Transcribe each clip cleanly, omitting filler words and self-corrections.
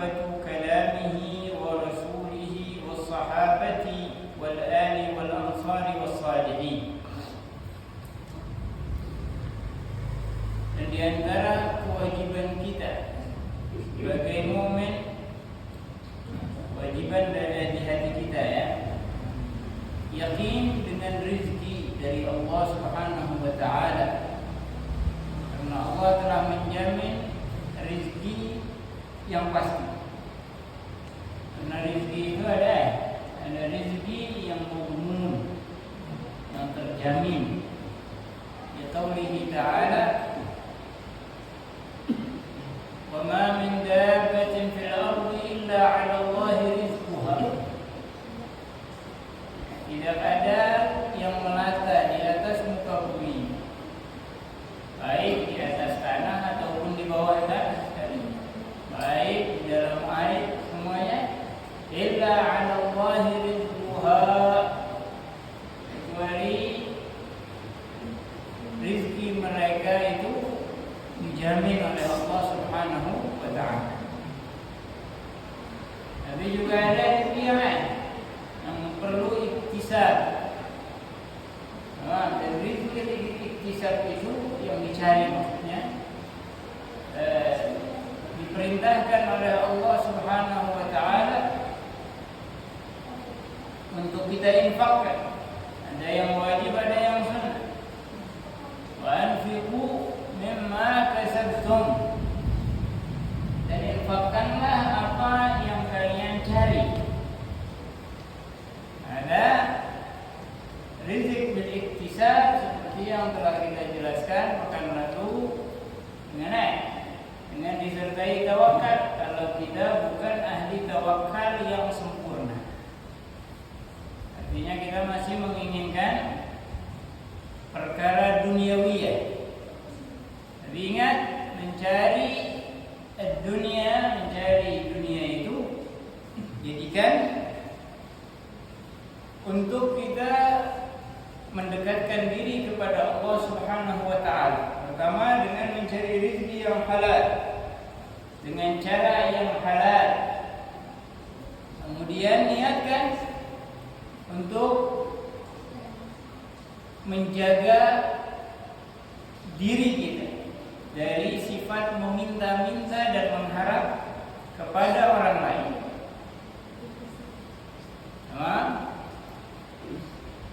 mahabbatu kalamihi wa rasulihi was sahabati wal ali wal ansari was salihin. Dan di antara kewajiban kita sebagai mukmin, kewajiban dari di hati kita ya, yakin dengan rezeki dari Allah Subhanahu wa taala. Karena Allah telah menjamin rezeki yang pasti. Karena rezeki itu ada rezeki yang madmun, yang terjamin. Ya qaulihi ta'ala, wa ma min dabbatin fil ardi illa 'ala Allahi rizquha. Tidak ada yang melata di atas muka bumi, baik di atas tanah ataupun di bawah tanah, baik di dalam air, semuanya illa 'ala Allahi rizquha, kecuali rizki mereka itu dijamin oleh Allah Subhanahu wa ta'ala. Tapi juga ada rezeki yang lain yang perlu iktisab. Dan rezeki iktisab itu yang dicari, maksudnya diperintahkan oleh Allah Subhanahu wa ta'ala untuk kita infakkan. Ada yang wajib, ada yang sunnah. Wa anfiqu mimma kasabtum, dan infakkanlah apa yang kalian cari. Ada rizq bil iktisab seperti yang telah kita jelaskan pekan lalu, dengan disertai tawakal. Kalau kita bukan ahli tawakal yang sempurna, artinya kita masih menginginkan perkara duniawiyah. Tapi ingat, mencari dunia itu jadikan untuk kita mendekatkan diri kepada Allah Subhanahu wa ta'ala. Pertama dengan mencari rezeki yang halal, dengan cara yang halal. Kemudian niatkan untuk menjaga diri kita dari sifat meminta-minta dan mengharap kepada orang lain.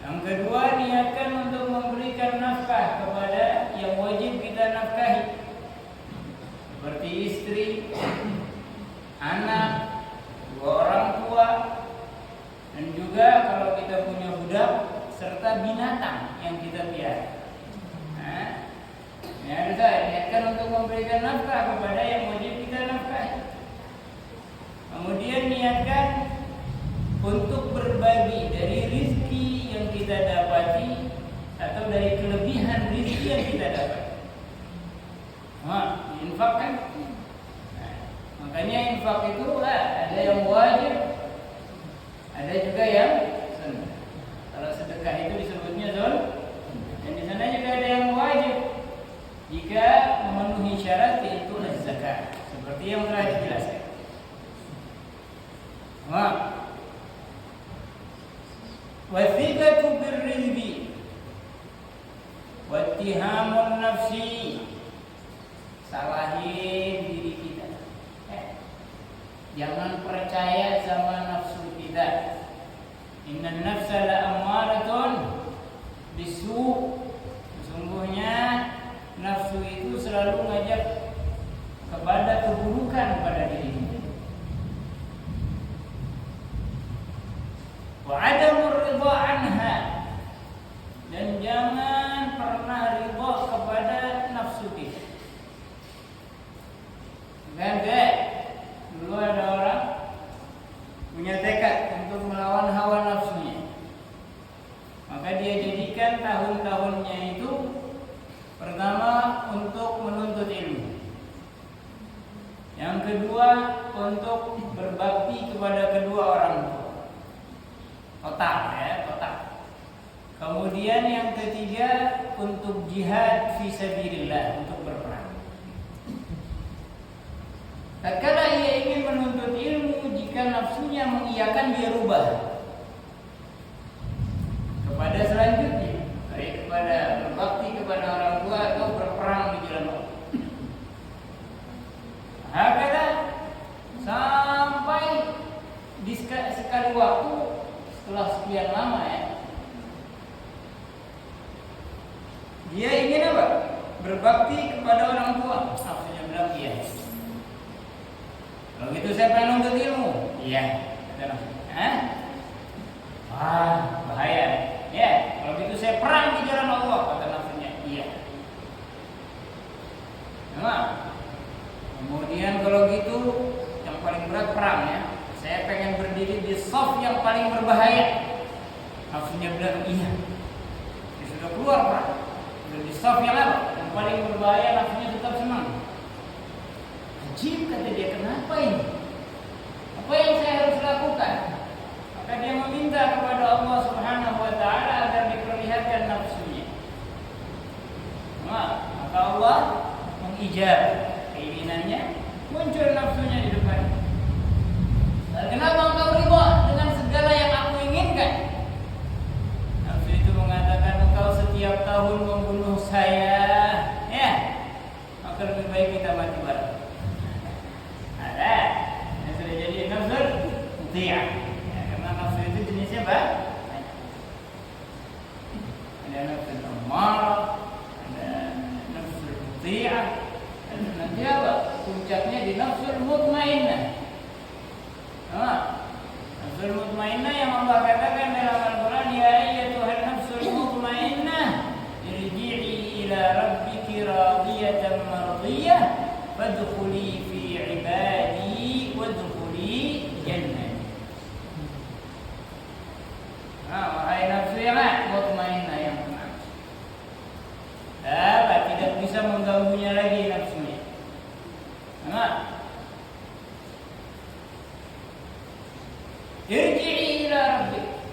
Yang kedua, niatkan untuk memberikan nafkah kepada yang wajib kita nafkahi, seperti istri, anak, dua orang tua, dan juga kalau kita punya budak serta binatang yang kita piara. Niatkan untuk memberikan nafkah kepada yang wajib kita nafkahi. Kemudian niatkan untuk berbagi dari rizki yang kita dapati atau dari kelebihan rizki yang kita dapati. Infakkan. Makanya infak itu ada yang wajib, ada juga yang sunnah. Kalau sedekah itu disebutnya sunnah, dan di sana juga ada yang wajib jika memenuhi syarat, yaitu zakat, seperti yang telah dijelaskan. Wathiqatu birrizqi wattihamun nafsi, salahin diri kita. Jangan percaya sama nafsu kita. Innan nafsa la'ammaratun bisu'. Sesungguhnya nafsu itu selalu mengajak kepada keburukan pada diri kita. Wa 'adamur ridha 'anha, dan jangan pernah ridha kepada nafsu kita. Dulu ada orang punya tekad untuk melawan hawa nafsunya, maka dia jadikan tahun-tahunnya itu pertama untuk menuntut ilmu, yang kedua untuk berbakti kepada kedua orang tua, total. Kemudian yang ketiga untuk jihad fisabilillah, untuk berperang. Tatkala ia ingin menuntut nafsunya mengiyakan, dia rubah kepada selanjutnya, baik kepada berbakti kepada orang tua atau berperang di jalan Allah. Hakata sampai di sekali waktu setelah sekian lama ya, dia ingin apa? Berbakti kepada orang tua. Nafsunya bilang iya. Kalau gitu saya pengen nuntut ilmu. Iya. Wah, bahaya. Ya, kalau gitu saya perang di jalan Allah, kata nafsunya. Iya. Nah, kemudian kalau gitu yang paling berat perang ya. Saya pengen berdiri di shaf yang paling berbahaya. Nafsunya bilang iya. Dia sudah keluar perang. Sudah di shaf yang apa? Yang paling berbahaya, nafsunya tetap senang. Ajib, kata dia, kenapa ini? Apa yang saya harus lakukan? Maka dia meminta kepada Allah Subhanahu wa ta'ala agar diperlihatkan nafsunya. Maka Allah mengijab keinginannya, muncul nafsunya di depan. Kenapa engkau riba dengan segala yang aku inginkan? Nafsu itu mengatakan, engkau setiap tahun membunuh saya, ya, maka lebih baik kita mati bareng. Ada yang sudah jadi nafsu muti'ah ya, karena nafsu itu jenisnya banyak. Ada nafsu amarah, ada nafsu muti'ah, dan nanti apa? Puncaknya di nafsu mutmainnah. Nafsul mutmainnah yang Allah katakan dalam Al-Quran, ya ayyatuhan nafsul mutmainnah irji'i ila rabbiki radiyatan mardiyah fadkhuli fi ibadi wadkhuli jannati. Wahai nafsu yang mutmainnah yang tenang, tidak bisa mengganggunya lagi nafsunya. Irji'i ila rabbik,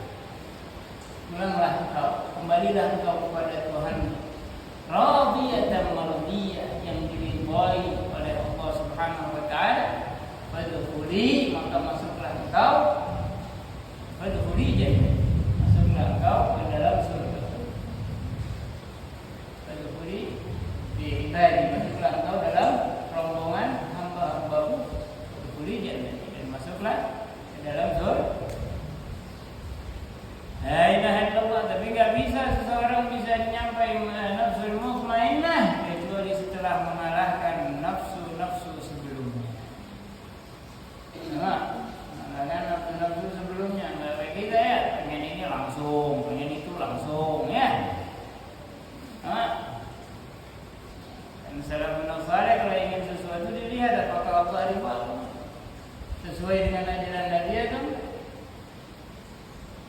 pulanglah engkau, kembalilah engkau kepada Tuhan, radiyatan mardiyah, yang diridhai oleh Allah Subhanahu wa ta'ala. Fadkhuli, maka masuklah engkau, fadkhuli jannah, masuklah engkau ke dalam surga. Fadkhuli fi ibadi, masuklah engkau dalam rombongan hamba-hambaku. Fadkhuli jannah, dan masuklah dalam surga. La ilaha illallah. Tapi enggak bisa seseorang bisa nyampai nafsul mutmainnah kecuali setelah mengalahkan nafsu-nafsu sebelumnya. Mengalahkan nafsu-nafsu sebelumnya. Enggak kayak kita ya, pengen ini langsung, pengen itu langsung ya. Dan salafun saleh kalau ingin sesuatu dilihat apakah Allah ridha sesuai dengan ajaran Nabi itu.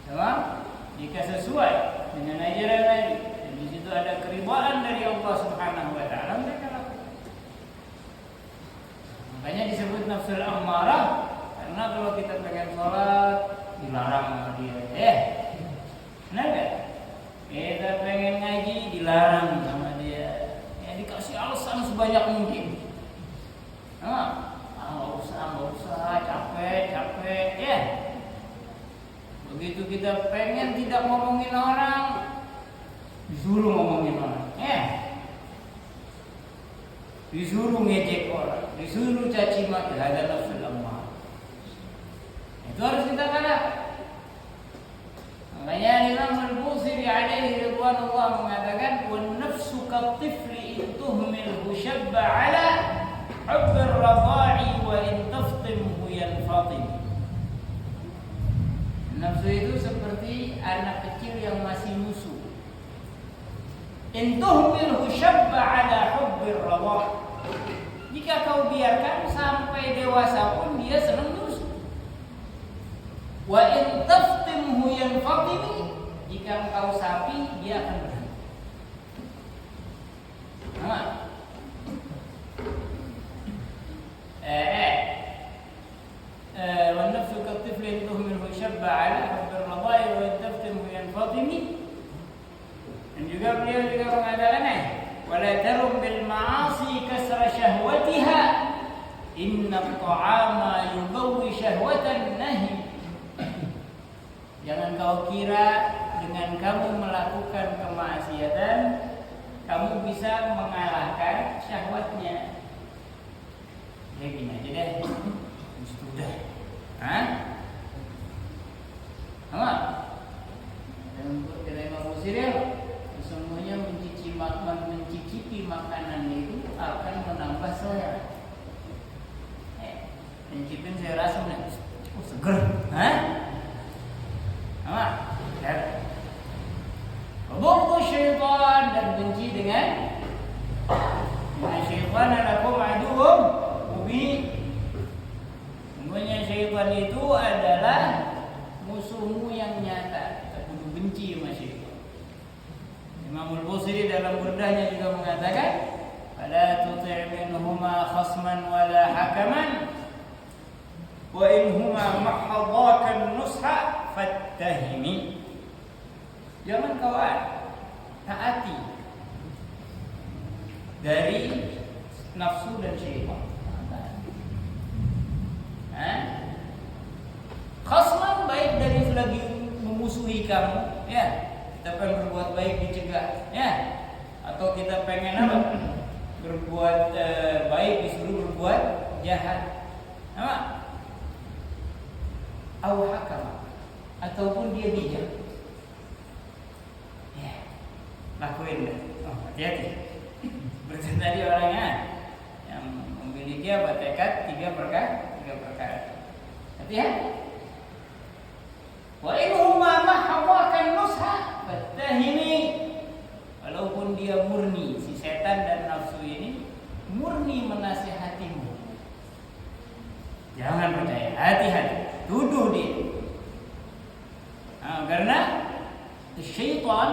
Tamam? Jika sesuai dengan ajaran Nabi dan di situ ada keridhaan dari Allah Subhanahu wa ta'ala, mereka lakukan. Makanya disebut nafsul ammarah, karena kalau kita pengen sholat dilarang sama dia. Benar gak? Kita pengen ngaji dilarang sama dia. Ya, dikasih alasan sebanyak mungkin. Nggak usah, capek ya. Begitu kita pengen tidak ngomongin orang, disuruh ngomongin orang ya. Disuruh ngejek orang, disuruh caci maki, ada nafsul ammarah. Itu harus kita kalahkan. Makanya Imam Al-Busiri alaihi ridwanullah mengatakan, wan nafsu katifli in tuhmilhu syabba ala hubbir radha'i wa in taftimhu yanfatim. Nafsu itu seperti anak kecil yang masih lusuh. In tuhmilhu syabba ala hubbir radha'i. Jika kau biarkan sampai dewasa pun dia senang lusuh. Wa in taftimhu yanfatim. Jika engkau sapi, dia akan berhenti. والنفس كالطفل ينده منه شب على حب الرضاع وإن تفتنه ينفطم. Dan juga beliau juga mengatakan wala tarum bil ma'asi kasra syahwatiha Inna ta'ama yubawi syahwatan nahi. Jangan kau kira dengan kamu melakukan kemaksiatan kamu bisa mengalahkan syahwatnya. Ya gini aja deh. Sudah. Hah? Sama? Dan kata Imam Busiri, sesungguhnya mencicipi makanan itu akan menambah selera. Mencicipin saya rasa seger. Hah? Sama? Ya. Buku syaitan dan benci dengan syaitan adalah aduhum mubin. Sesungguhnya syaitan itu adalah musuhmu yang nyata. Kita kudu benci sama syaitan. Imam Al-Busiri dalam burdahnya juga mengatakan, "Fala tuti' minhuma khasman wala hakaman, wa in huma mahadhakan nusha fattahimi." Jangan kau taati dari nafsu dan syaitan. Khasman baik dari lagi memusuhi kamu, ya. Kita pengen berbuat baik dicegah, ya. Atau kita pengen apa? Berbuat baik disuruh berbuat jahat. Apa? Hakam ataupun dia bijak. Lakuin dah. Oh, hati-hati. Berarti tadi orangnya yang memiliki apa tekad tiga perkara. Hati-hati. Wa in huma mahwakan nusha fattahimi. Walaupun dia murni, si setan dan nafsu ini murni menasihatimu, jangan percaya, hati-hati, tuduh dia. Karena syaitan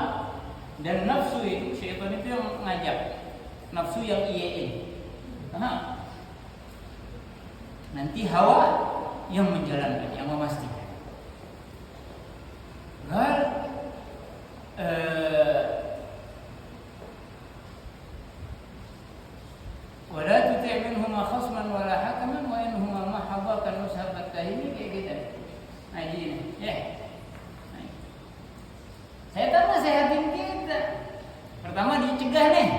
dan nafsu itu, syaitan itu yang ngajak, nafsu yang iyain. Nanti hawa yang menjalankan, yang memastikan. Wala tuti' minhuma khasman wala hakaman wa in huma mahabbakan nusabat tahimi, kayak gitu. Ngaji ini, ya. Setan nasehatin kita. Pertama dicegah nih.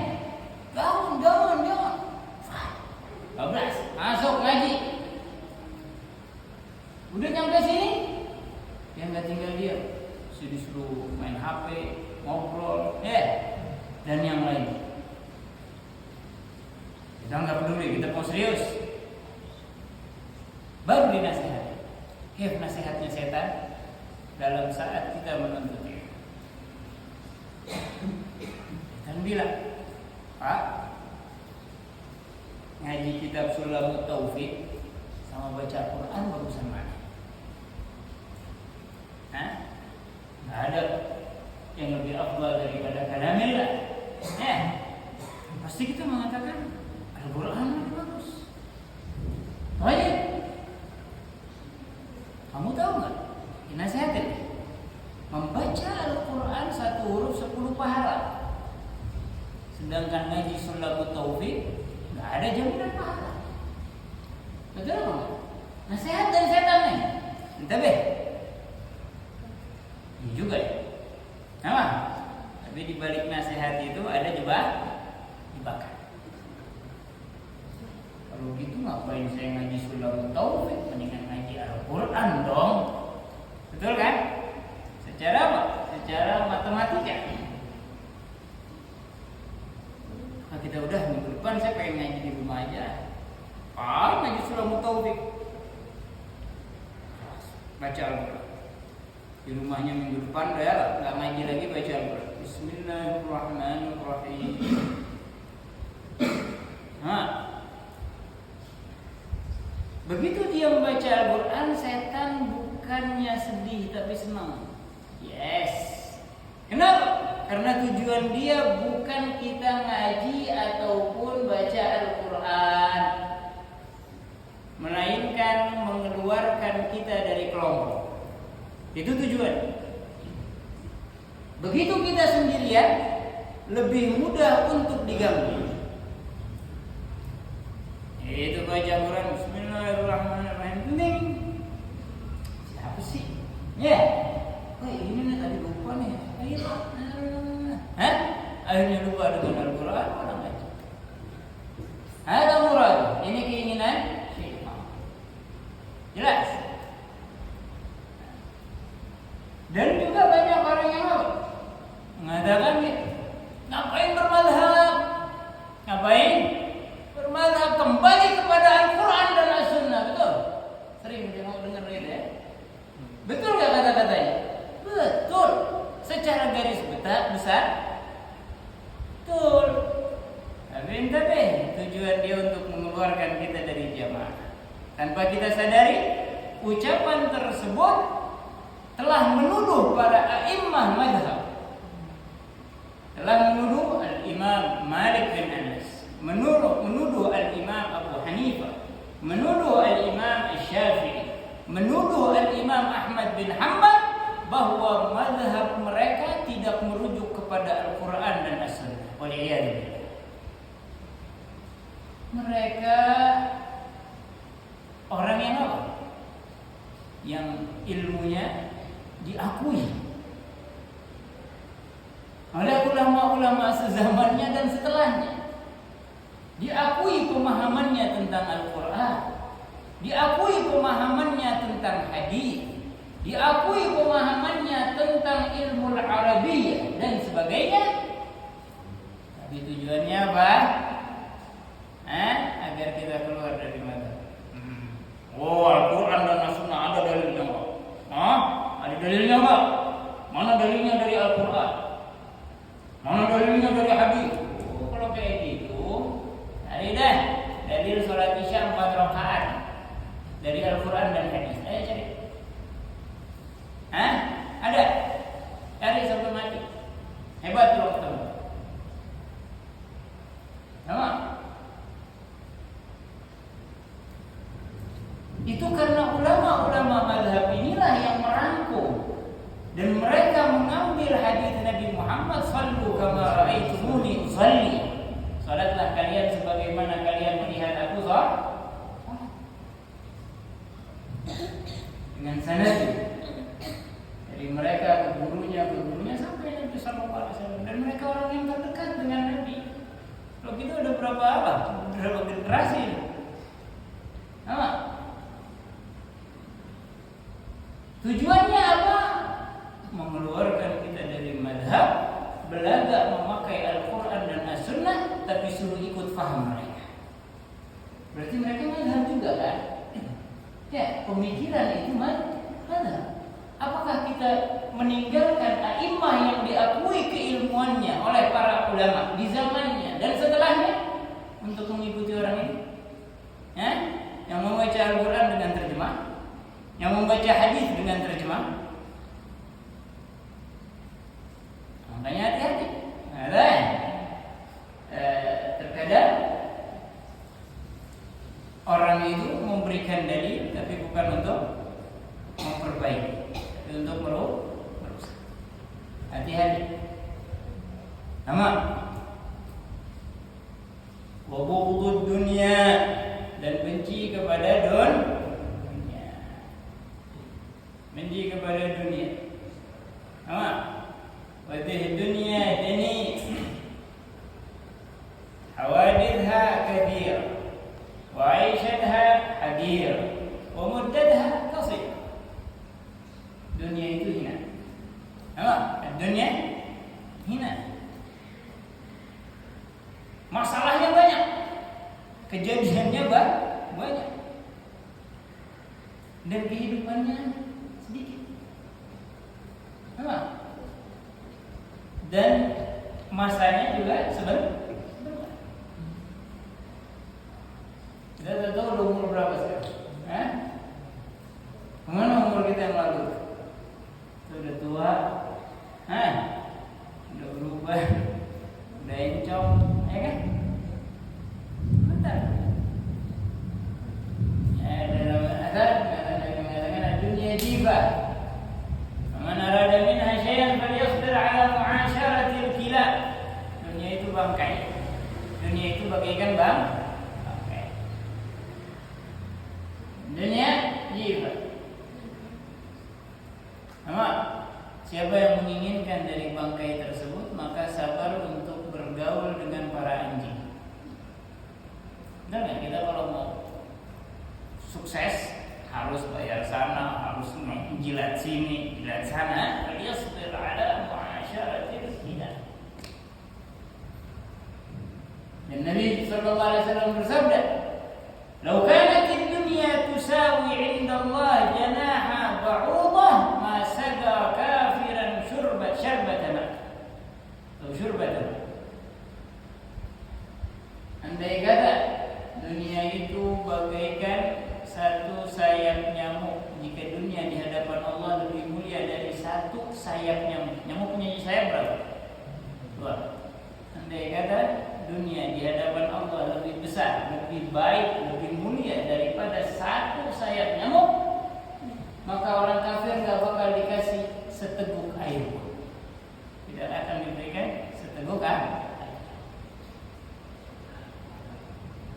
Jangan. 12. Masuk ngaji. Udah nyampe sini, yang nggak tinggal dia, disuruh main HP, ngobrol, dan yang lain. Kita nggak peduli, kita mau serius. Baru dinasihati. Nasihatnya setan dalam saat kita menuntut ilmu. Dan bilang, Pak, ngaji kitab Sulamut Taufik sama baca Quran bagusan mana? Nggak ada yang lebih afdal daripada kalamillah. Pasti kita mengatakan Al-Quran lebih bagus. Aja. Kamu tahu nggak? Nasihatin. Membaca Al-Quran satu huruf 10 pahala. Sedangkan ngaji Sulamut Taufik nggak ada jaminan pahala. Betul nggak? Nasihat dari setan nih. Entah be. Ini juga ya. Nama. Tapi di balik nasihat itu ada jebakan. Kalau gitu ngapain saya ngaji Sulamut Taufik? Mendingan ngaji Al-Quran dong. Betul kan? Secara apa? Secara matematika. Nah, kita udah minggu depan saya pengen ngaji di rumah aja. Ngaji Sulamut Taufik. Baca Al-Quran. Di rumahnya minggu depan udah nggak ngaji lagi, baca Al-Quran. Bismillahirrahmanirrahim. Begitu dia membaca Al-Quran, setan bukannya sedih tapi senang. Yes. Kenapa? Karena tujuan dia bukan kita ngaji ataupun baca Al-Quran, melainkan mengeluarkan kita dari kelompok. Itu tujuan. Begitu kita sendirian, lebih mudah untuk diganggu. Itu baca Quran Bismillahirrahmanirrahim. Ning. Siapa sih? Ya. Oh ini nih tadi lupa nih. Ayo. Hah? Akhirnya lupa dengan Al-Quran orang aja. Ada murad. Ini keinginan syaitan. Jelas. Dan juga banyak orang yang mengatakan ngapain bermadhab? Ngapain? Bermadhab kembali kepada Al-Quran dan As-Sunnah. Betul? Sering dengar itu ya? Betul gak kata-katanya? Betul. Secara garis besar betul. Tapi tujuan dia untuk mengeluarkan kita dari jamaah. Tanpa kita sadari, ucapan tersebut telah menuduh para a'immah mazhab. Telah menuduh Al-Imam Malik bin Anas, menuduh Al-Imam Abu Hanifah, menuduh Al-Imam Asy-Syafi'i, menuduh Al-Imam Ahmad bin Hanbal bahwa mazhab mereka tidak merujuk kepada Al-Quran dan As-Sunnah. Waliyadzubillah. Mereka orang yang apa? Yang ilmunya diakui oleh ulama-ulama sezamannya dan setelahnya. Diakui pemahamannya tentang Al-Quran, diakui pemahamannya tentang hadis, diakui pemahamannya tentang ilmu Arabiyyah dan sebagainya. Tapi tujuannya apa? Agar kita keluar dari mazhab. Oh, Al-Quran dan As-Sunnah ada dalilnya enggak? Ada dalilnya enggak? Mana dalilnya dari Al-Quran? Mana dalilnya dari hadis? Oh, kalau kayak gitu, cari dah dalil salat Isya 4 rakaat dari Al-Quran dan hadis. Ayo cari. Ada? Cari sampai mati. Hebat loh teman. Sama? Itu karena ulama-ulama mazhab inilah yang merangkum dan mereka mengambil hadis Nabi Muhammad sallu kama ra'aitumuni usalli. Salatlah kalian sebagaimana kalian melihat aku salat. Dengan sanad dari mereka ke gurunya sampai Nabi sallallahu alaihi wasallam, dan mereka orang yang terdekat dengan Nabi. Kalau kita udah berapa generasi? Apa? Tujuannya apa? Mengeluarkan kita dari mazhab, belaga memakai Al-Quran dan As-Sunnah, tapi suruh ikut faham mereka. Berarti mereka mazhab juga kan? Ya, pemikiran itu mazhab. Apakah kita meninggalkan a'immah yang diakui keilmuannya oleh para ulama di zamannya dan setelahnya untuk mengikuti orang ini? Yang membaca Al-Quran dengan terjemah, yang membaca hadis dengan terjemah. Makanya hati-hati. Terkadang orang itu memberikan dalil tapi bukan untuk memperbaiki, tapi untuk merusak. Hati-hati. Sama. Wa bughdud dunya, dan benci kepada dunia. Benci kepada dunia. Sama. Wa dunya dani hawadithha kathira wa 'aishatha hadira wa muddatuha qasir. Dunia itu hina. Apa? Dunia hina. Masalahnya banyak, kejadiannya banyak, dan kehidupannya sedikit. Apa? Dan masanya juga sebentar. Kita tahu udah umur berapa sekarang? Kemana umur kita yang lalu? Sudah tua, udah berubah, udah encong, ya kan? Bentar. Dalam azab mengatakan dunia jiba. Man arada minha syai'an falyasbir 'ala mu'asyaratil kilab. Dunia itu bangkai. Dunia itu bagaikan bangkai. hafifan. Nama, siapa yang menginginkan dari bangkai tersebut, maka sabar untuk bergaul dengan para anjing. Benar nggak? Kita kalau mau sukses harus bayar sana, harus jilat sini, jilat sana. Yasbir ala mu'asyaratil hina. Dan Nabi sallallahu alaihi wasallam bersabda, "Lau kanat ad-dunya tusawi 'inda Allah janaha ba'udah ma saqa kafiran syarbatan ma." Atau syarbatan. Andai kata dunia itu bagaikan satu sayap nyamuk, jika dunia di hadapan Allah lebih mulia dari satu sayap nyamuk. Nyamuk punya sayap berapa? 2. Andai kata dunia di hadapan Allah lebih besar, lebih baik, lebih mulia daripada satu sayap nyamuk, maka orang kafir gak bakal dikasih seteguk air pun. Tidak akan diberikan seteguk air.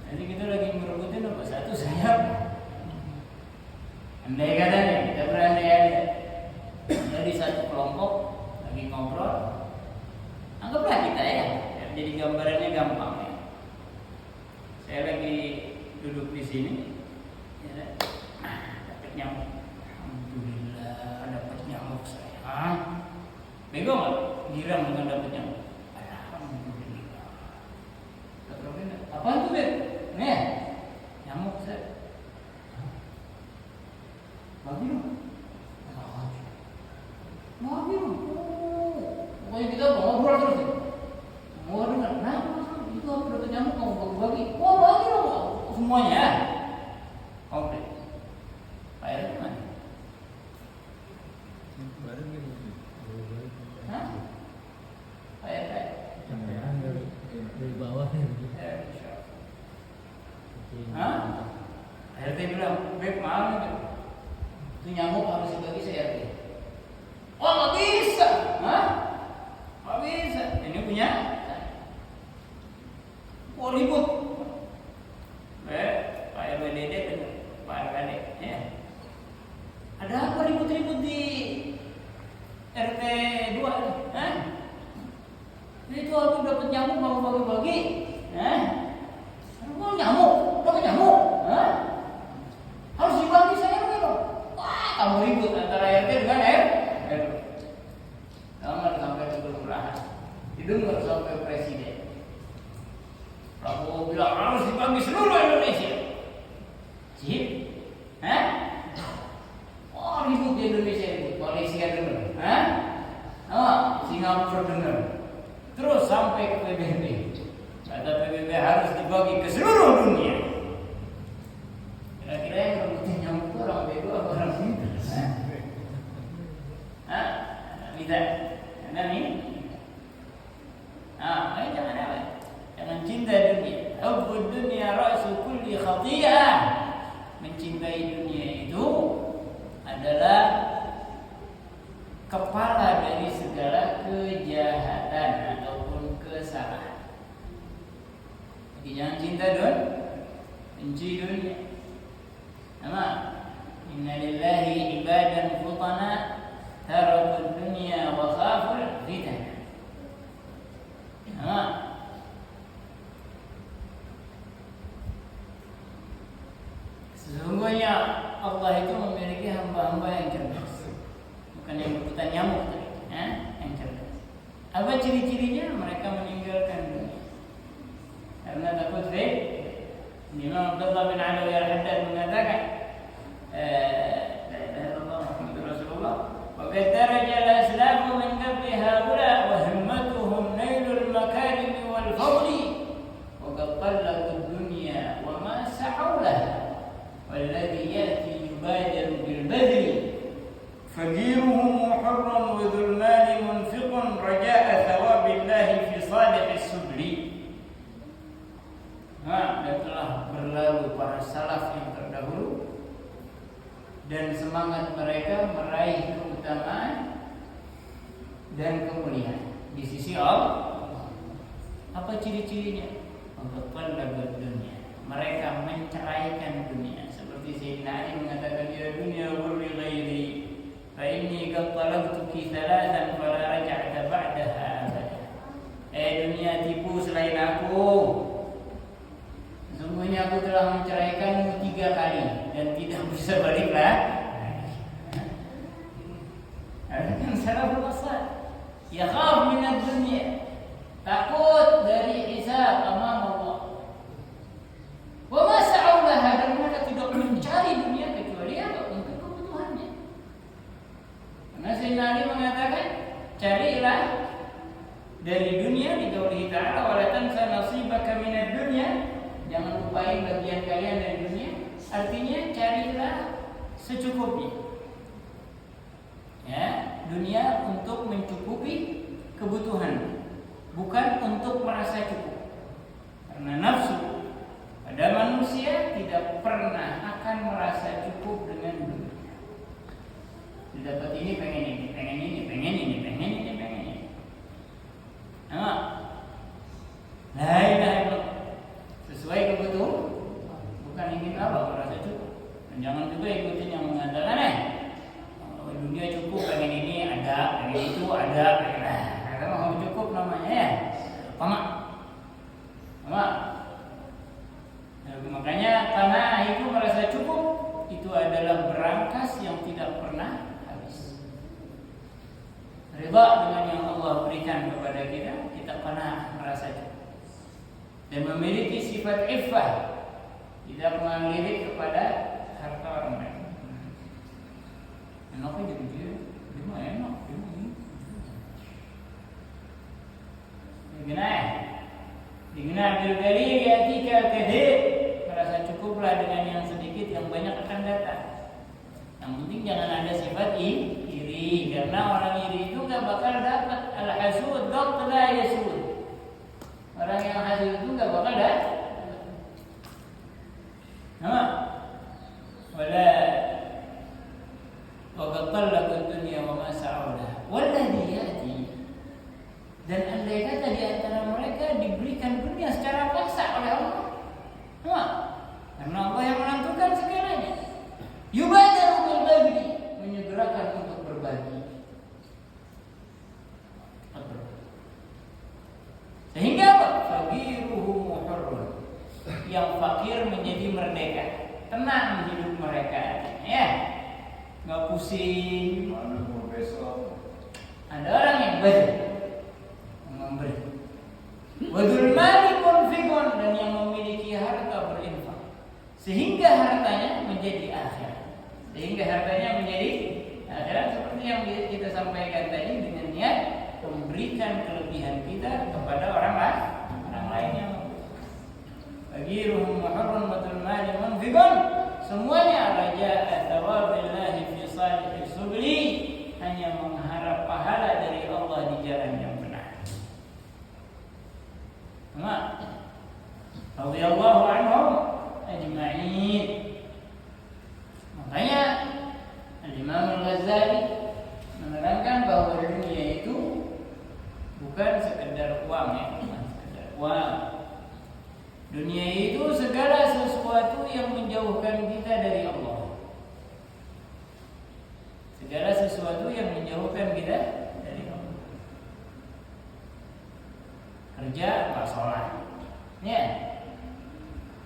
Jadi kita lagi merebutin apa? Satu sayap. Andai katanya kita berandai-andai dari satu kelompok lagi ngobrol, anggaplah kita ya, jadi gambarannya gampang ya. Saya lagi duduk di sini, ya, dapat nyamuk. Alhamdulillah dapat nyamuk saya. Bego nggak? Giram dengan dapat nyamuk. Alhamdulillah. Apaan tuh Beb? Nih, nyamuk saya. Bagi dong. Bagi dong. Pokoknya kita ngobrol terus. Mau dengar, nah itu aku dapat nyamuk mau bagi. Wah bagi dong. Semuanya. Komplit. Pak RT mana? Bareng gitu. Hah? Pak RT. Dari bawah ya. Hah? RT bilang, Beb maaf nih Beb, itu nyamuk harus dibagi se-RT. Oh nggak bisa, hah? Nggak bisa, ini punya. Oh ribut. Pak RW Dede dengan Pak RKD, ya. Ada apa ribut-ribut di RT 2 nih? Hah? Itu aku dapat nyamuk mau bagi-bagi, hah? Mau nyamuk, dapat nyamuk, hah? Harus dibagi saya dong. Wah, kamu ribut antara RT dengan RW. Jangan sampai ke kelurahan, didengar sampai presiden. Prabowo bilang harus dibagi seluruh Indonesia. Sip, hah? Oh ribut di Indonesia ribut, Malaysia dengar, hah? Oh, Singapura dengar. Terus sampai ke PBB. Kata PBB harus dibagi ke seluruh dunia. Kira-kira yang rebutin nyamuk itu orang bego atau orang pintar? Hah? Bisa? Anda nih? Ayo jangan apa? Jangan cinta dunia. Hubbud dunya ra'su kulli khati'ah. Mencintai dunia itu adalah kepala dari segala kejahatan ataupun kesalahan. Jadi jangan cinta dunia, benci dunia. Nama inna lillahi ibadan futana tarakud dunya wa khaful fitnah. Nama sesungguhnya Allah itu memiliki hamba-hamba yang cerdas, bukan yang berputar nyamuk tadi, yang cerdas. Apa ciri-cirinya? Mereka meninggalkan dunia karena takut fitnah. Imam Abdullah bin Alawi al-Haddad mengatakan, la ilaha illallah Muhammadur Rasulullah, wa qad daraja al-islamu min qabli haula wa himmatuhum nailul makarim wal fadli wa qad talaqu ad-dunya wa ma sa'awlaha walladhi ya'ti yubadiru bil badri faqiruhum muharram wa dhul mali munfiqun raja'a thawabillahi fi salihis subli. Dan telah berlalu para salaf yang terdahulu dan semangat mereka meraih keutamaan dan kemuliaan di sisi Allah. Apa ciri-cirinya? Mengeluarkan dunia. Mereka menceraikan dunia. Seperti Sayyidina Ali mengatakan di dan tidak bisa balik lagi. Ada kan salaful asal. Yakhaf min ad-dunya, takut dari hisab amam Allah. Wa ma sa'u laha, dan mereka tidak mencari dunia kecuali apa? Untuk kebutuhannya. Karena Sayyidina Ali mengatakan, carilah dari dunia dijauhi ta'ala, wala tansa nasibaka minad dunya, jangan lupai bagian kalian dari dunia. Artinya carilah secukupnya. Ya, dunia untuk mencukupi kebutuhan, bukan untuk merasa cukup. Karena nafsu pada manusia tidak pernah akan merasa cukup dengan dunia. Didapat ini, pengen ini, pengen ini, pengen ini, pengen ini, pengen ini. Nah, la ilaha illallah, sesuai kebutuhan, bukan ingin apa, merasa cukup. Dan jangan juga ikutin yang mengatakan dunia cukup, pengen ini ada, pengen itu ada, pengen kalau mau cukup namanya ya, pamak. Makanya karena itu merasa cukup, itu adalah berangkas yang tidak pernah habis. Ridha dengan yang Allah berikan kepada kita, kita pernah merasa cukup. Dan memiliki sifat iffah, tidak melirik kepada harta orang lain. Enaknya jadi dia mah enak, dia mah ini. Dengan bil-qalil yatika kathir, merasa cukuplah dengan yang sedikit, yang banyak akan datang. Yang penting jangan ada sifat iri, karena orang iri itu gak bakal dapat. Al-hasud ghad la yasud. Orang yang hasud itu gak bakal dapat. Nama wala wa qallaqad dunya wa ma sa'ulah walladhi yati, dan andai kata di antara mereka diberikan dunia secara paksa oleh Allah. Karena Allah yang menentukan segalanya. Yubadaru bil badri, menyegerakan untuk berbagi. Sehingga apa? Faqiruhu muharrar, yang fakir menjadi merdeka, tenang hidup mereka, ya. Nggak pusing. Mana mau besok? Ada orang yang memberi. Wadul mali munfiqun, dan yang memiliki harta berinfak, sehingga hartanya menjadi akhirat. Seperti yang kita sampaikan tadi, dengan niat memberikan kelebihan kita kepada orang lain yang Faqiruhum muharram wadul mali munfiqun, semuanya raja thawabillahi fi salih subli, hanya mengharap pahala dari Allah di jalan yang benar. Radhiyallahu anhum ajma'in. Makanya Imam Al-Ghazali menerangkan bahwa dunia itu bukan sekedar uang, ya, bukan sekedar uang. Dunia itu segala sesuatu yang menjauhkan kita dari Allah. Segala sesuatu yang menjauhkan kita dari Allah. Kerja nggak sholat, ya.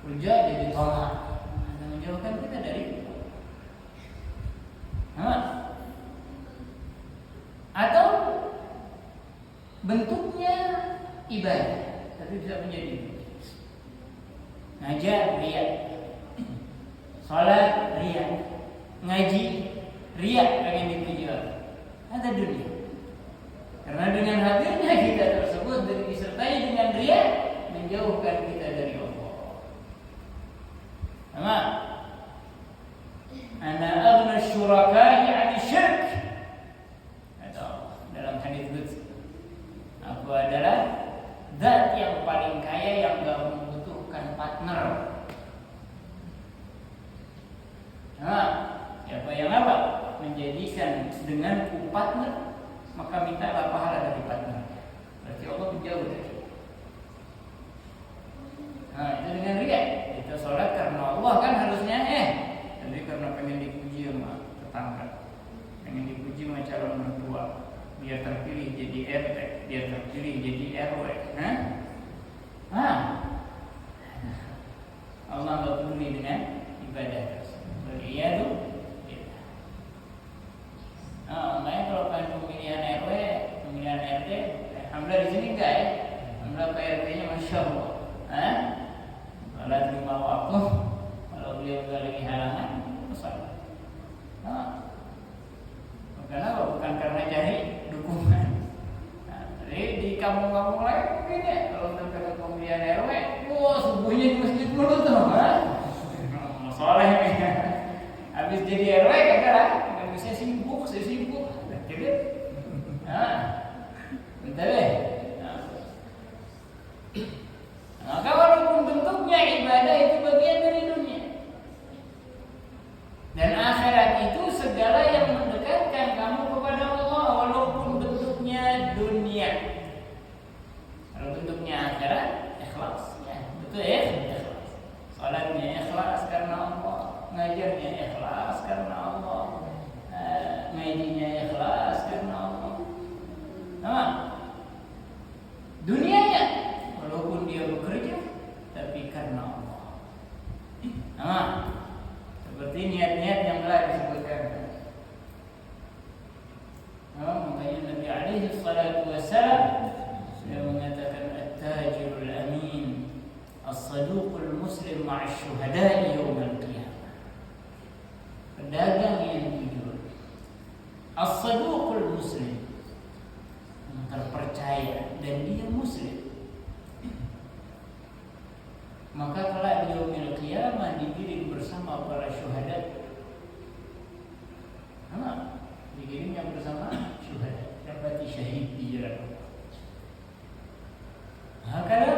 Kerja jadi tolak, menjauhkan kita dari Allah. Atau bentuknya ibadah, tapi bisa menjadi ngajar riya, sholat riya, ngaji riya, pengen dipuji orang. Ada dunia. Karena dengan hadirnya kita tersebut dan disertai dengan riya, menjauhkan kita dari Allah. Sama. Ana aghna syuraka'i 'ani syirk. Atau dalam hadis qudsi, aku adalah zat yang paling kaya yang enggak membutuhkan partner. Nah, siapa yang apa? Menjadikan denganku partner, maka mintalah pahala dari partner. Berarti Allah menjauh dari kita. Nah, itu dengan riya. Kita sholat karena Allah kan harusnya, tapi karena pengen dipuji sama tetangga, pengen dipuji sama calon mertua, biar terpilih jadi RT, biar terpilih jadi RW. Allah nggak peduli dengan ibadah tersebut. habis jadi RW kagak lah, nggak bisa sibuk, gitu. Bentar deh. Maka walaupun bentuknya ibadah itu bagian dari dunia, dan akhirat itu segala yang mendekatkan kamu kepada Allah, walaupun bentuknya dunia. Kalau bentuknya akhirat, ikhlas, ya betul ya, ikhlas. Salatnya ikhlas karena Allah, ngajarnya ikhlas karena Allah, ngajinya ikhlas karena Allah. Dunianya, walaupun dia bekerja, tapi karena Allah. Seperti niat-niat yang telah disebutkan. Makanya Nabi alaihi salatu wassalam dia mengatakan at-tajirul amin as-saduqul muslim ma'as syuhada'i yawmal qiyamah. Pedagang yang jujur, as-saduqul muslim, yang terpercaya dan dia muslim, maka kelak di yaumil qiyamah digiring bersama para syuhada. Digiringnya bersama syuhada, dapati syahid di jalan Allah.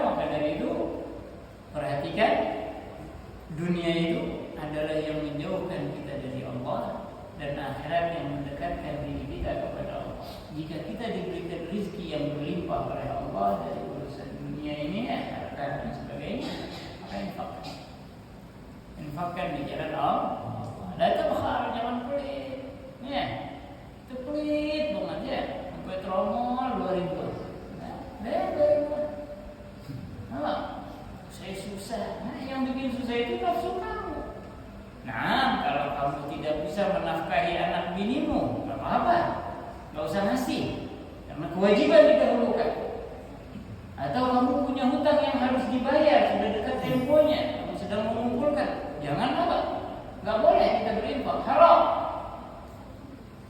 Maka dari itu perhatikan, dunia itu adalah yang menjauhkan kita dari Allah, dan akhirat yang mendekatkan diri kita kepada Allah. Jika kita diberikan rezeki yang berlimpah oleh Allah dari urusan dunia ini, harta dan sebagainya, maka infakkan di jalan Allah. Dan itu bakal jangan pelit, ya. Itu pelit banget ya. Sampai tromol 2000. Saya susah. Yang bikin susah itu nafsu kamu. Kalau kamu tidak bisa menafkahi anak binimu, nggak apa-apa, nggak usah ngasih, karena kewajiban didahulukan. Atau kamu punya hutang yang harus dibayar, sudah dekat temponya, kamu sedang mengumpulkan, jangan apa, nggak boleh kita berinfak, haram.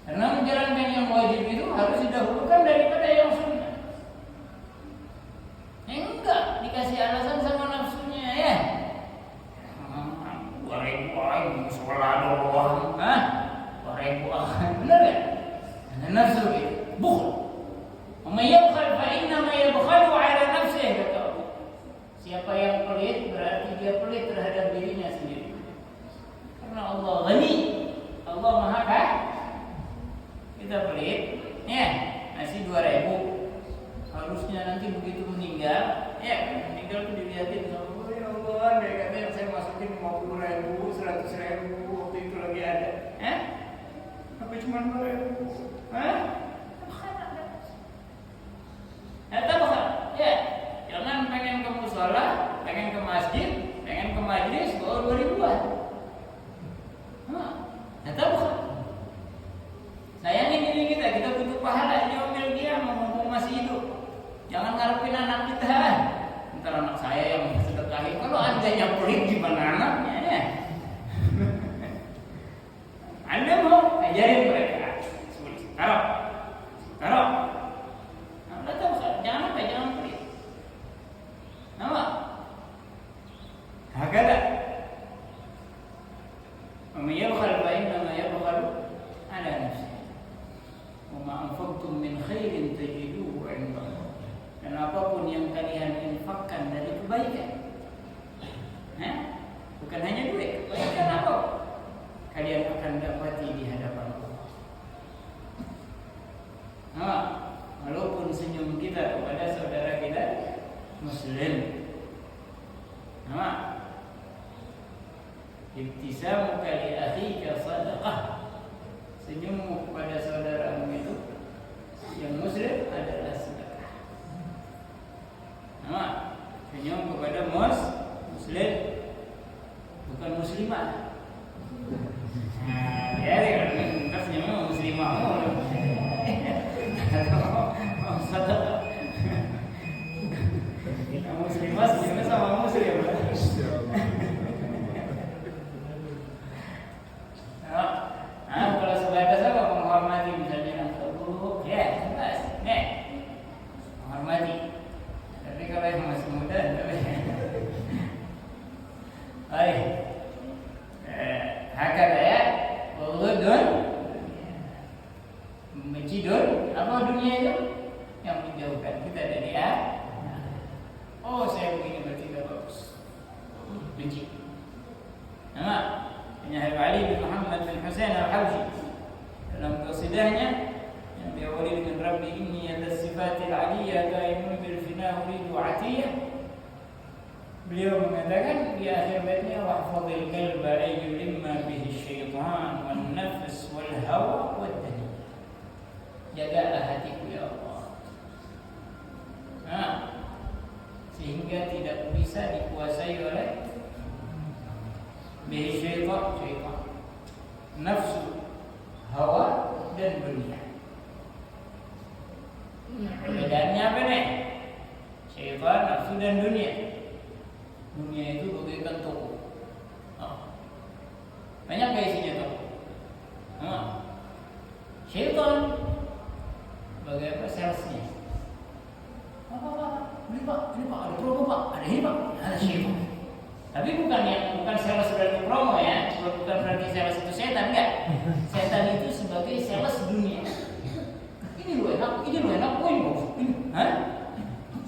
Karena menjalankan yang wajib itu harus didahulukan daripada yang sunnah. Enggak dikasih alasan sama nafsunya ya. 2.000 sholat doang, 2.000, benar gak? Ada nafsu gitu, bukhl. Yabkhal fa innama yabkhalu ala nafsihi, kata Allah. Siapa yang pelit berarti dia pelit terhadap dirinya sendiri. Karena Allah ghani, Allah maha kaya. Kita pelit, ya ngasih 2.000. Harusnya nanti begitu meninggal, ya meninggal tuh dilihatin sama Allah, dari katanya saya masukin 50.000, 100.000 waktu itu lagi ada, apa cuma 2.000? Ya, jangan pengen ke mushola, pengen ke masjid, pengen ke majlis, bawa 2.000-an. Sayangin diri kita butuh pahala di yaumil qiyamah mumpung masih hidup. Jangan ngarepin anak kita. Ntar anak saya yang sedekahin, kalau andanya pelit gimana anaknya ya? Anda mau ajarin mereka, taruh. Jangan pelit. Nama? Hakada. Yabkhal fa innama yabkhalu ala nafsihi. Wa ma anfaqtum min khairin tajiduhu 'inda Allah. Dan apapun yang kalian infakkan dari kebaikan, bukan hanya duit, kebaikan apa? Kalian akan dapati di hadapan Allah. Walaupun senyum kita kepada saudara kita Muslim, ibtisamuka li akhika sadaqah, senyummu kepada saudaramu itu yang Muslim adalah sedekah. Senyum kepada Muslim, bukan muslimah. Ya, kalau senyumnya muslimah muslimah senyumnya sama muslim. Al-Hawzi dalam qasidahnya yang diawali dengan Rabbi inni ala sifatil aliyah qaimun bil fina uridu atiyah. Beliau mengatakan di akhir baitnya wahfadhil qalba ayyulimma bihi syaitan wan nafs wal hawa wad dunya. Jagalah hatiku ya Allah. Nah, sehingga tidak bisa dikuasai oleh bihi syaitan, nafsu, hawa dan dunia. Perbedaannya apa nih? Syaitan, nafsu dan dunia. Dunia itu bagaikan toko. Banyak gak isinya toko? Syaitan bagai apa? Salesnya. Beli pak, ada promo pak, ada ini pak, ada syaitan. Tapi bukan sales berarti promo ya, bukan berarti sales itu setan, enggak. Setan itu sebagai sales dunia. Ini lu enak, ini bagus.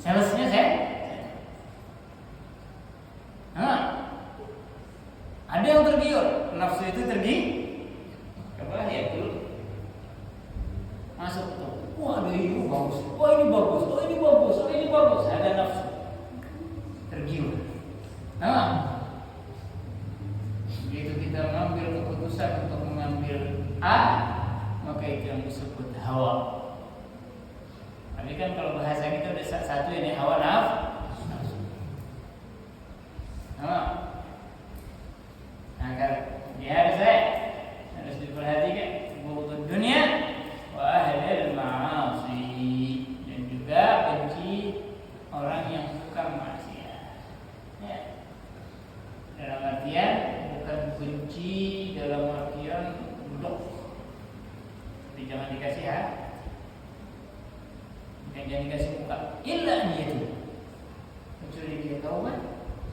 Salesnya saya. Ada yang tergiur, nafsu itu coba lihat dulu. Masuk tuh, wah ini bagus, ini bagus, ada nafsu tergiur. Begitu kita mengambil keputusan untuk mengambil A, maka itu yang disebut hawa. Tapi kan kalau bahasa kita ada satu ini hawa nafsu. Harus diperhatikan bukan dunia wa ahlil ma'asi dan juga benci orang yang suka maksiat. Ya. Dalam artian bukan benci dalam artian blok. Jadi jangan dikasih jangan dikasih muka. Illa itu. Kecuali dia taubat,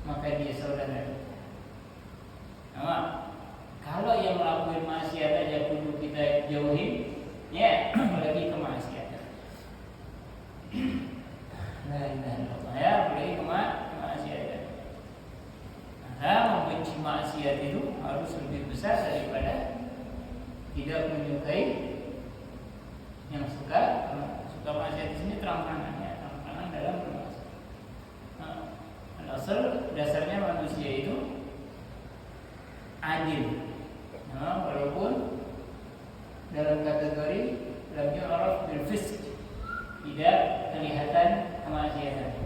maka dia saudara. Kalau yang melakukan maksiat aja kudu kita jauhin, ya, apalagi kemaksiatan. La ilaha illallah, ya, apalagi kemaksiatan. Maka membenci maksiat itu harus lebih besar daripada tidak menyukai yang suka maksiat. Di sini terang-terangan dalam bermaksiat. Dasarnya manusia itu adil. Walaupun dalam kategori lam yu'raf bil fisq, tidak kelihatan kemaksiatan.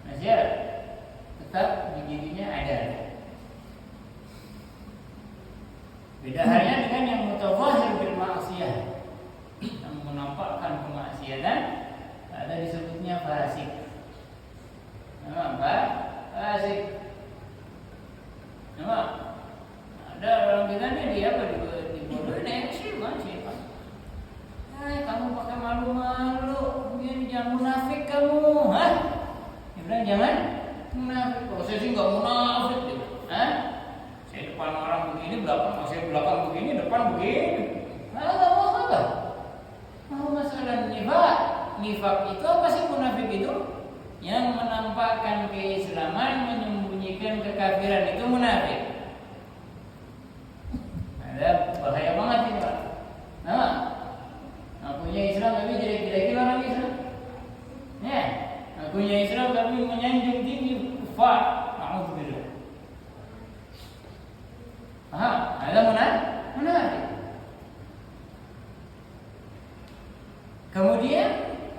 Maksiat tetap di dirinya ada. Beda halnya dengan yang mutawahhir bil ma'siyah, yang menampakkan kemaksiatan, ada disebutnya fasik. Apa? Fasik. Ada orang bilang dia dibodohin sih Pak. Kamu pakai malu-malu, jangan munafik kamu, Dia bilang jangan munafik. Kalau saya sih nggak munafik, Saya depan orang begini, belakang begini, depan begini. Nggak mau apa? Mau masalah nifak. Nifak itu apa sih munafik itu? Yang menampakkan keislaman, menyembunyikan kekafiran, itu munafik. Ada bahaya banget ini Pak. Ngakunya Islam tapi jelek-jelekin orang Islam. Ya, ngakunya Islam tapi menyanjung tinggi kufar. Alhamdulillah. Ada munafik. Kemudian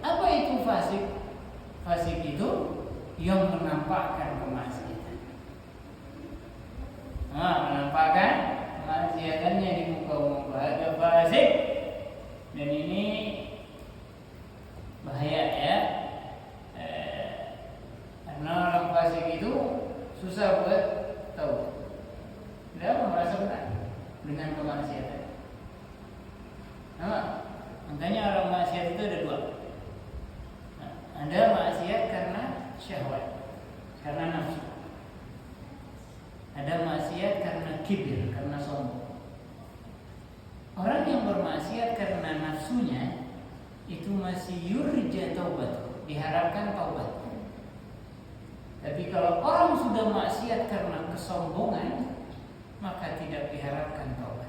apa itu fasik? Fasik itu yang menampakkan kemaksiatan. Menampakkan kemaksiatannya di muka umum, ada fasik. Dan ini bahaya ya. Karena orang fasik itu susah buat tahu. Dia merasa benar dengan kemaksiatan. Makanya orang maksiat itu ada dua. Ada maksiat karena syahwat, karena nafsu. Ada maksiat karena kibir, karena sombong. Orang yang bermaksiat karena nafsunya itu masih yurja taubat, diharapkan taubat. Tapi kalau orang sudah maksiat karena kesombongan, maka tidak diharapkan taubat.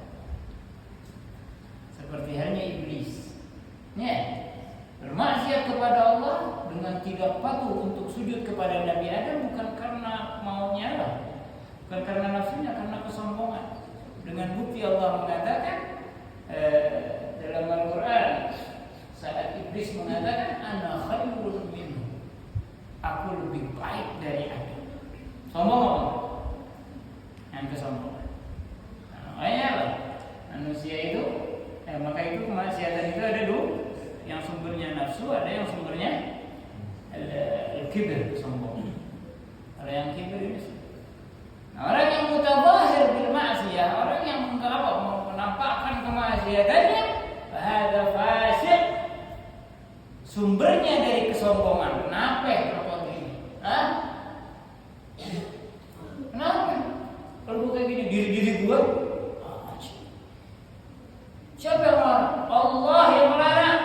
kepada Nabi Adam bukan karena maunya Allah, bukan karena nafsunya, karena kesombongan. Dengan bukti Allah mengatakan dalam Al-Quran saat iblis mengatakan ana khairun minhu, aku lebih baik dari Adam. Sombong apa? Yang kesombongan. Nah, makanya apa? Manusia itu maka itu kemaksiatan itu ada dua, yang sumbernya nafsu, ada yang sumbernya al-kibr, sombong. Ada yang kibir ini. Nah, orang yang mutabahir bil ma'siyah, orang yang menampakkan kemaksiatannya, bahada fasik, sumbernya dari kesombongan. Kenapa kalau begini? Hah? Kenapa? Kalau bukan gini diri gua. Siapa yang melarang? Allah yang melarang.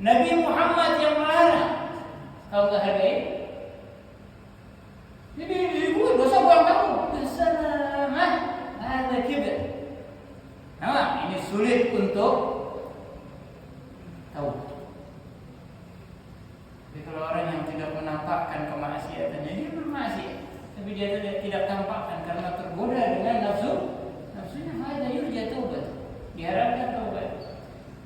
Nabi Muhammad yang melarang. Kau tak hargai? Jadi diri gue dosa bukan kamu. Bismillah. Ada kibir. Nah, ini sulit untuk tahu. Tapi kalau orang yang tidak menampakkan kemaksiatannya, dia bermaksiat, tapi dia tidak tampakkan karena tergoda dengan nafsu. Nafsunya ada yurja taubat. Diharapkan taubat.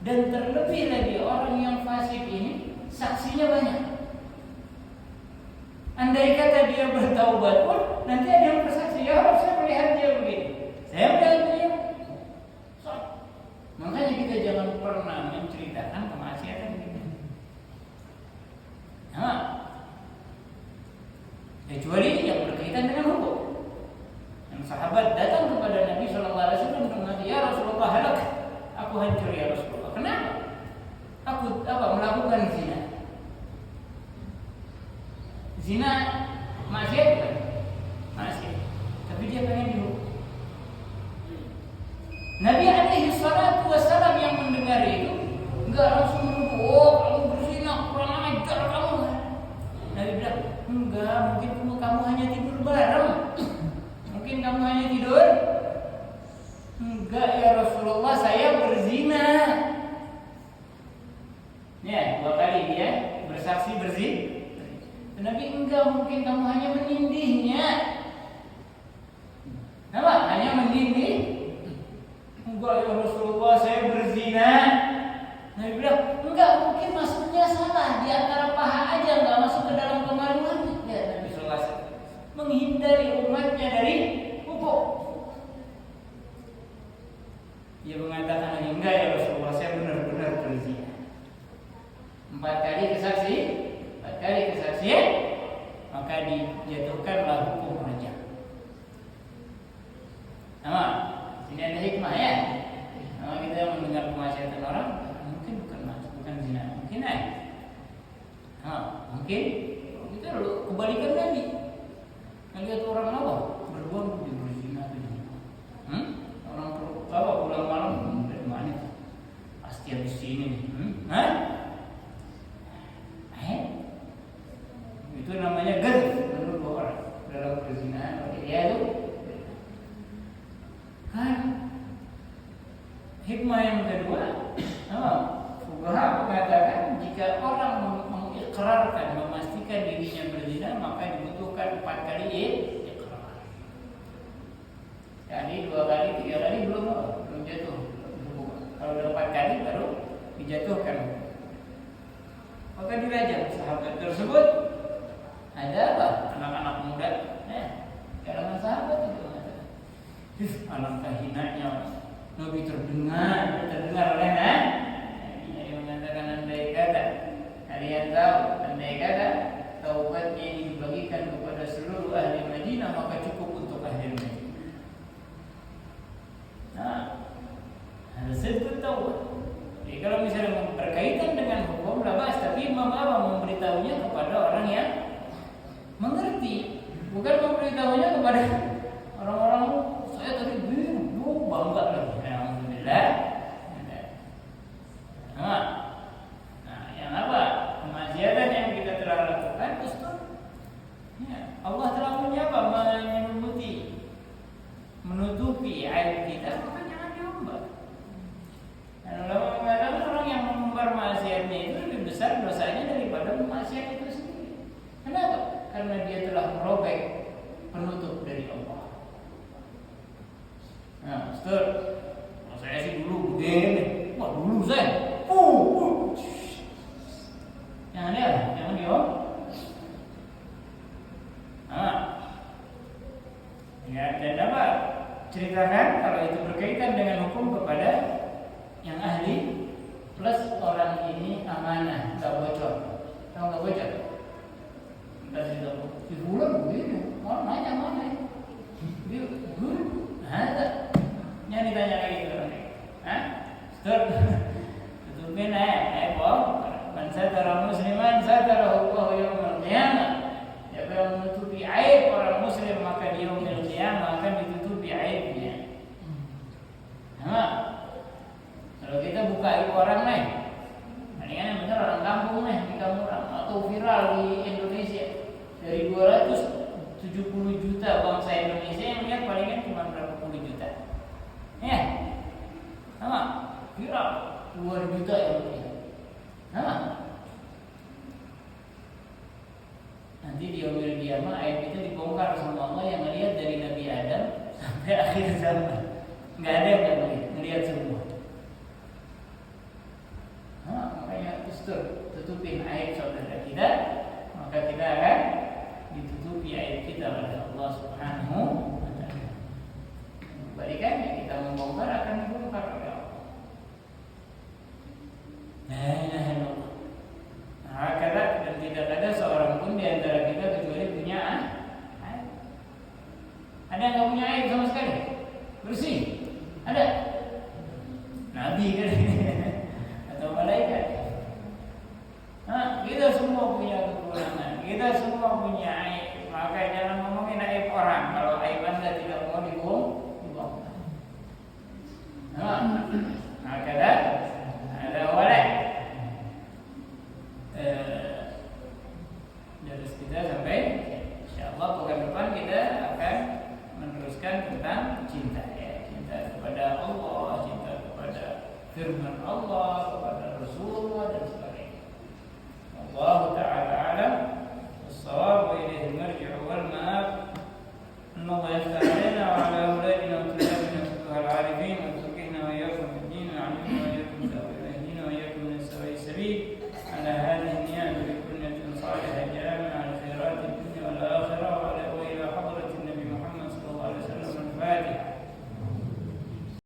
Dan terlebih lagi orang yang fasik ini saksinya banyak. Andai kata dia bertaubat pun nanti ada yang bersaksi, ya Allah saya melihat dia begini, saya melihat dia. Makanya kita jangan pernah menceritakan kemaksiatan kita. Nah, kecuali yang berkaitan dengan hukum. Yang sahabat datang kepada Nabi Shallallahu Alaihi Wasallam dan mengatakan, ya Rasulullah, halak, aku hancur ya Rasulullah. Kenapa? Aku melakukan zina. Zina maksiat bukan? Maksiat. Tapi dia pengen dihukum. Nabi alaihi salatu wassalam yang mendengar itu enggak langsung menuduh, oh kamu berzina, kurang ajar kamu. Nabi bilang, enggak, mungkin kamu hanya tidur bareng. Mungkin kamu hanya tidur. Enggak ya Rasulullah, saya berzina. Ya, 2 kali dia bersaksi berzina. Nabi, enggak, mungkin kamu hanya menindihnya. Kenapa? Hanya menindih? Enggak ya Rasulullah, saya berzina. Nabi bilang, enggak, mungkin maksudnya salah, di antara paha aja, enggak masuk ke dalam kemaluan. Ya, Nabi sallallahu alaihi wasallam menghindari umatnya dari hukum. Dia mengatakan, enggak ya Rasulullah, saya benar-benar berzina. 4 kali kesaksian, maka dijatuhkanlah hukum rajam. Nama, ini ada hikmah ya. Nama kita mendengar kemaksiatan orang, mungkin bukan zina, mungkin mungkin kita kebalikan lagi. Lihat orang apa berbuat berzina itu. Orang pulang malam dari mana? Pasti habis sini. Itu namanya menurut orang dalam perzinahan. Dia itu hikmah yang kedua, fuqaha mengatakan jika orang mengikrarkan, memastikan dirinya berzina, maka dibutuhkan 4 kali ikrar. Jadi 2 kali, 3 kali belum jatuh. Kalau udah 4 kali baru dijatuhkan. Maka dirajam sahabat tersebut. Ada apa? Anak-anak muda, kalangan sahabat itu mengatakan, alangkah hinanya Nabi terdengar oleh Nabi mengatakan, andai kata kalian tahu, andai kata taubatnya ini dibagikan kepada seluruh ahli Madinah, maka cukup untuk ahli Madinah. Nah, harus itu taubat. Jadi kalau misalnya berkaitan dengan hukum, labas, tapi memberitahunya kepada orang yang mengerti, bukan memberitahunya kepada orang-orang saya tadi bingung, bangga lagi. Alhamdulillah. Nah, yang apa? Kemaksiatan yang kita telah lakukan, Allah telah menyapa, menutupi aib kita, maka jangan diumbar. Dan ulama mengatakan orang yang mengumbar maksiatnya itu lebih besar dosanya daripada maksiat itu sendiri. Master, kalau saya sih dulu begini. Wah dulu saya. Jangan dia. Ya, dan apa? Ceritakan kalau itu berkaitan dengan hukum kepada yang ahli plus orang ini amanah, nggak bocor. Tahu nggak bocor? Entar cerita, di bulan begini, orang nanya mana? Dia guru, ada. Yang ditanya lagi ke orang ini, Stop, tutupin boh. Man satara musliman satara Allah yaumil qiyamah. Siapa yang menutupi aib orang muslim maka di yaumil qiyamah akan ditutupi aibnya. Nah, kalau kita buka aib orang nih, mendingan yang benar orang kampung nih di kampung atau viral di Indonesia dari 270 juta bangsa Indonesia yang lihat palingan cuma berapa puluh juta. Ya, sama viral 2 juta yang lihat. Nanti di yaumil qiyamah aib itu dibongkar sama Allah yang melihat dari Nabi Adam sampai akhir zaman. Enggak ada yang melihat semua. Makanya tutupin aib saudara kita, maka kita akan ditutupi aib kita oleh Allah Subhanahu wa taala. Kebalikannya kita membongkar akan dibongkar oleh Allah. La ilaha illallah. Kata dan tidak ada seorang pun di antara kita kecuali punya aib. Ada yang nggak punya aib sama sekali? Bersih? Ada? Nabi kan? Atau malaikat? Kita semua punya kekurangan. Kita semua punya aib. Maka jangan ngomongin aib orang. Kalau aib Anda tidak mau dibongkar. Maka ada oleh dari kita sampai insyaallah pekan depan kita akan meneruskan tentang cinta ya, cinta kepada Allah, cinta kepada firman Allah,